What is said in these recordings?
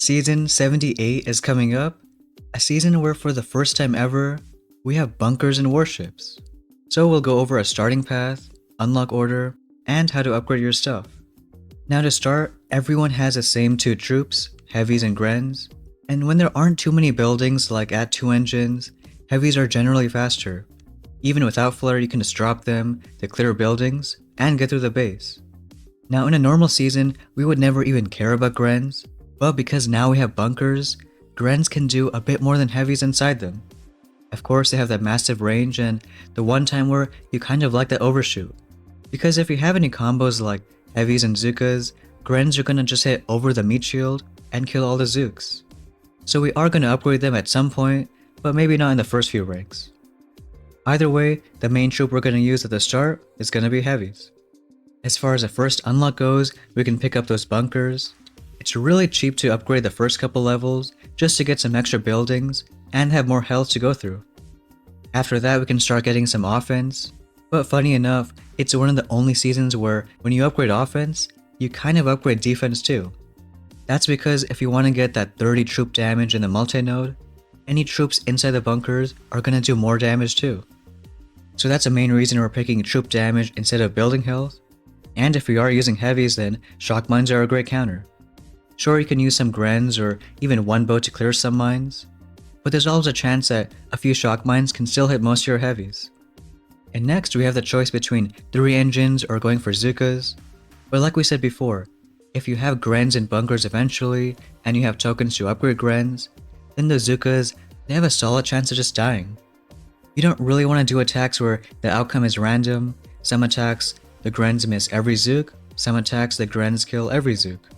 Season 78 is coming up, a season where for the first time ever, we have bunkers and warships. So we'll go over a starting path, unlock order, and how to upgrade your stuff. Now to start, everyone has the same two troops, heavies and grens, and when there aren't too many buildings like at 2 engines, heavies are generally faster. Even without flare, you can just drop them to clear buildings and get through the base. Now in a normal season, we would never even care about grens, but because now we have bunkers, grens can do a bit more than heavies inside them. Of course, they have that massive range and the one time where you kind of like that overshoot. Because if you have any combos like heavies and Zookas, grens are gonna just hit over the meat shield and kill all the Zooks. So we are gonna upgrade them at some point, but maybe not in the first few ranks. Either way, the main troop we're gonna use at the start is gonna be heavies. As far as the first unlock goes, we can pick up those bunkers. It's really cheap to upgrade the first couple levels just to get some extra buildings and have more health to go through. After that, we can start getting some offense, but funny enough, it's one of the only seasons where when you upgrade offense, you kind of upgrade defense too. That's because if you want to get that 30 troop damage in the multi-node, any troops inside the bunkers are going to do more damage too. So that's the main reason we're picking troop damage instead of building health. And if we are using heavies, then shock mines are a great counter. Sure, you can use some grens or even one boat to clear some mines, but there's always a chance that a few shock mines can still hit most of your heavies. And next we have the choice between 3 engines or going for Zookas, but like we said before, if you have grens and bunkers eventually and you have tokens to upgrade grens, then the Zookas, they have a solid chance of just dying. You don't really want to do attacks where the outcome is random. Some attacks the grens miss every Zook, some attacks the grens kill every Zook.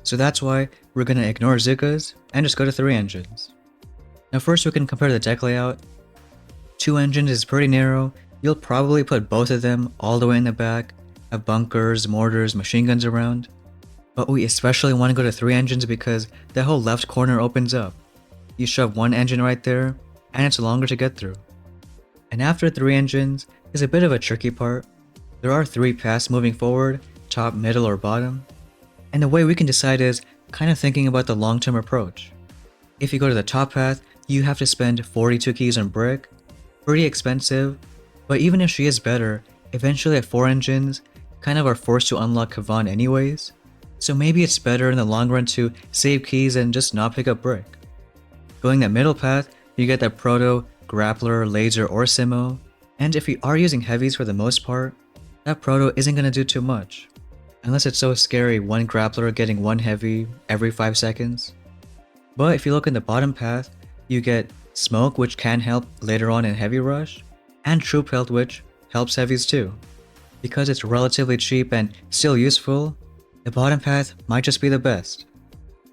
So that's why we're gonna ignore Zookas and just go to 3 engines. Now first we can compare the deck layout. 2 engines is pretty narrow, you'll probably put both of them all the way in the back, have bunkers, mortars, machine guns around. But we especially want to go to 3 engines because the whole left corner opens up. You shove 1 engine right there, and it's longer to get through. And after 3 engines is a bit of a tricky part. There are 3 paths moving forward, top, middle, or bottom. And the way we can decide is kind of thinking about the long-term approach. If you go to the top path, you have to spend 42 keys on Brick. Pretty expensive, but even if she is better, eventually at 4 engines, kind of are forced to unlock Kavan anyways. So maybe it's better in the long run to save keys and just not pick up Brick. Going that middle path, you get that Proto, Grappler, Laser, or Simo. And if you are using heavies for the most part, that Proto isn't going to do too much. Unless it's so scary 1 Grappler getting 1 heavy every 5 seconds. But if you look in the bottom path, you get Smoke, which can help later on in Heavy Rush, and Troop Health, which helps heavies too. Because it's relatively cheap and still useful, the bottom path might just be the best.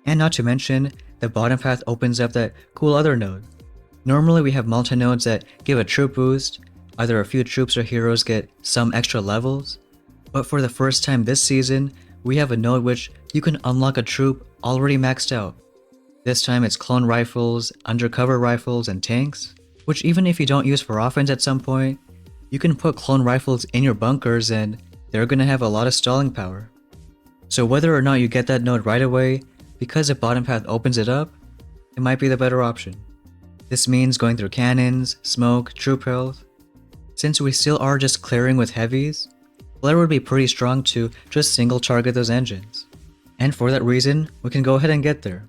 And not to mention, the bottom path opens up that cool other node. Normally we have multi-nodes that give a troop boost, either a few troops or heroes get some extra levels, but for the first time this season, we have a node which you can unlock a troop already maxed out. This time it's clone rifles, undercover rifles, and tanks, which even if you don't use for offense at some point, you can put clone rifles in your bunkers and they're gonna have a lot of stalling power. So whether or not you get that node right away, because the bottom path opens it up, it might be the better option. This means going through cannons, smoke, troop health. Since we still are just clearing with heavies, flare would be pretty strong to just single target those engines. And for that reason, we can go ahead and get there.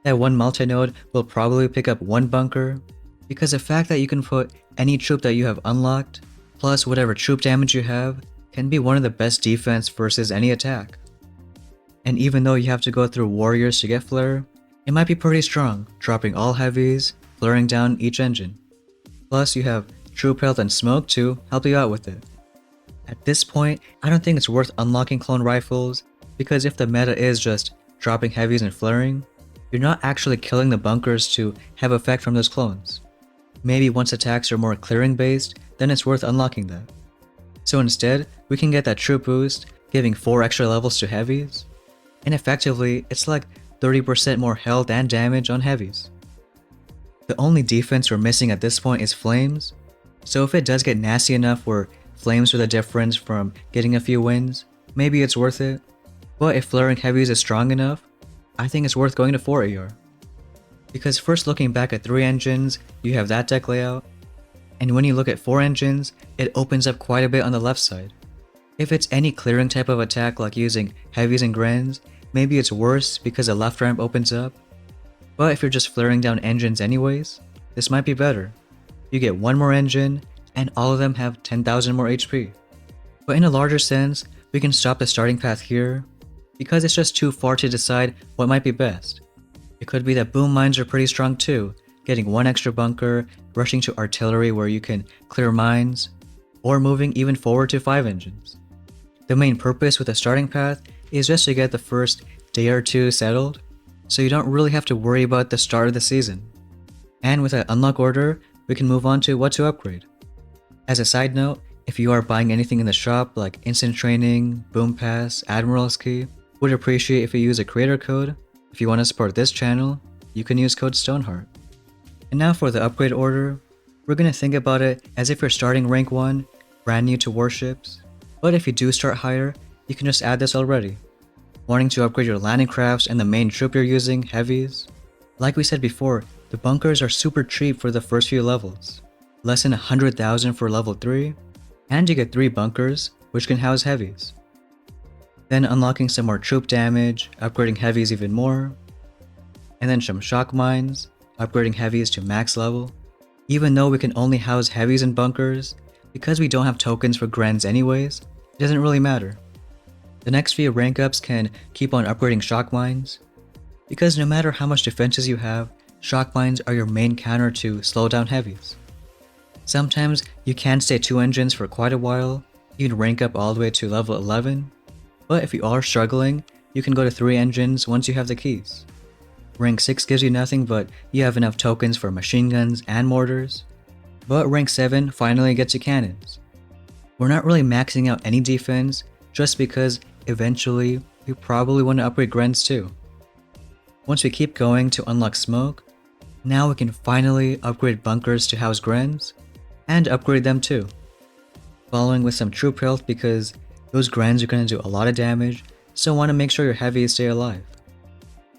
That 1 multi-node will probably pick up 1 bunker, because the fact that you can put any troop that you have unlocked, plus whatever troop damage you have, can be one of the best defense versus any attack. And even though you have to go through warriors to get flare, it might be pretty strong, dropping all heavies, flaring down each engine. Plus you have troop health and smoke to help you out with it. At this point, I don't think it's worth unlocking clone rifles, because if the meta is just dropping heavies and flaring, you're not actually killing the bunkers to have effect from those clones. Maybe once attacks are more clearing based, then it's worth unlocking that. So instead, we can get that troop boost, giving 4 extra levels to heavies, and effectively, it's like 30% more health and damage on heavies. The only defense we're missing at this point is flames, so if it does get nasty enough where flames are the difference from getting a few wins, maybe it's worth it. But if flaring heavies is strong enough, I think it's worth going to 4 AR. Because first looking back at 3 engines, you have that deck layout, and when you look at 4 engines, it opens up quite a bit on the left side. If it's any clearing type of attack like using heavies and Grens, maybe it's worse because the left ramp opens up. But if you're just flaring down engines anyways, this might be better. You get 1 more engine, and all of them have 10,000 more HP. But in a larger sense, we can stop the starting path here, because it's just too far to decide what might be best. It could be that boom mines are pretty strong too, getting 1 extra bunker, rushing to artillery where you can clear mines, or moving even forward to 5 engines. The main purpose with the starting path is just to get the first day or 2 settled, so you don't really have to worry about the start of the season. And with that unlock order, we can move on to what to upgrade. As a side note, if you are buying anything in the shop like Instant Training, Boom Pass, Admiral's Key, would appreciate if you use a creator code. If you want to support this channel, you can use code Stoneheart. And now for the upgrade order, we're going to think about it as if you're starting rank 1, brand new to warships. But if you do start higher, you can just add this already. Wanting to upgrade your landing crafts and the main troop you're using, heavies? Like we said before, the bunkers are super cheap for the first few levels. Less than 100,000 for level 3, and you get 3 bunkers, which can house heavies. Then unlocking some more troop damage, upgrading heavies even more, and then some shock mines, upgrading heavies to max level. Even though we can only house heavies in bunkers, because we don't have tokens for Grens anyways, it doesn't really matter. The next few rank ups can keep on upgrading shock mines, because no matter how much defenses you have, shock mines are your main counter to slow down heavies. Sometimes you can stay 2 engines for quite a while, you can rank up all the way to level 11, but if you are struggling, you can go to 3 engines once you have the keys. Rank 6 gives you nothing, but you have enough tokens for machine guns and mortars. But rank 7 finally gets you cannons. We're not really maxing out any defense, just because eventually we probably want to upgrade Grens too. Once we keep going to unlock smoke, now we can finally upgrade bunkers to house Grens, and upgrade them too. Following with some troop health because those Grens are going to do a lot of damage, so want to make sure your heavies stay alive.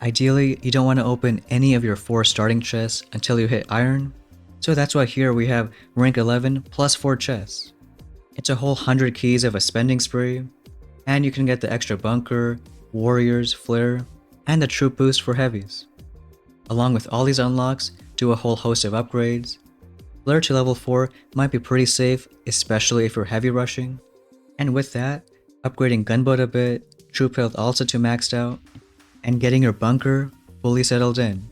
Ideally, you don't want to open any of your 4 starting chests until you hit iron, so that's why here we have rank 11 plus 4 chests. It's a whole 100 keys of a spending spree, and you can get the extra bunker, warriors, flare, and the troop boost for heavies. Along with all these unlocks, do a whole host of upgrades. Flare to level 4 might be pretty safe, especially if you're heavy rushing. And with that, upgrading gunboat a bit, troop health also to maxed out, and getting your bunker fully settled in.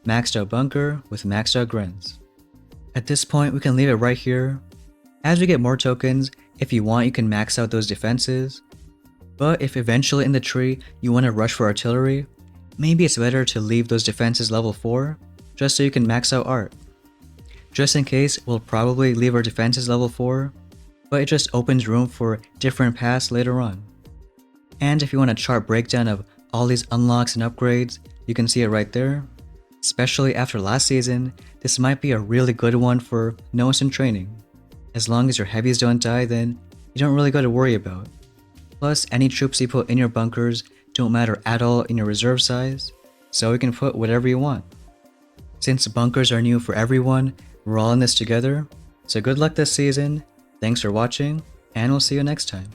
Maxed out bunker with maxed out Grens. At this point, we can leave it right here. As we get more tokens, if you want you can max out those defenses. But if eventually in the tree you want to rush for artillery, maybe it's better to leave those defenses level 4, just so you can max out art. Just in case, we'll probably leave our defenses level 4, but it just opens room for different paths later on. And if you want a chart breakdown of all these unlocks and upgrades, you can see it right there. Especially after last season, this might be a really good one for no instant training. As long as your heavies don't die, then you don't really got to worry about. Plus, any troops you put in your bunkers don't matter at all in your reserve size, so you can put whatever you want. Since bunkers are new for everyone, we're all in this together, so good luck this season, thanks for watching, and we'll see you next time.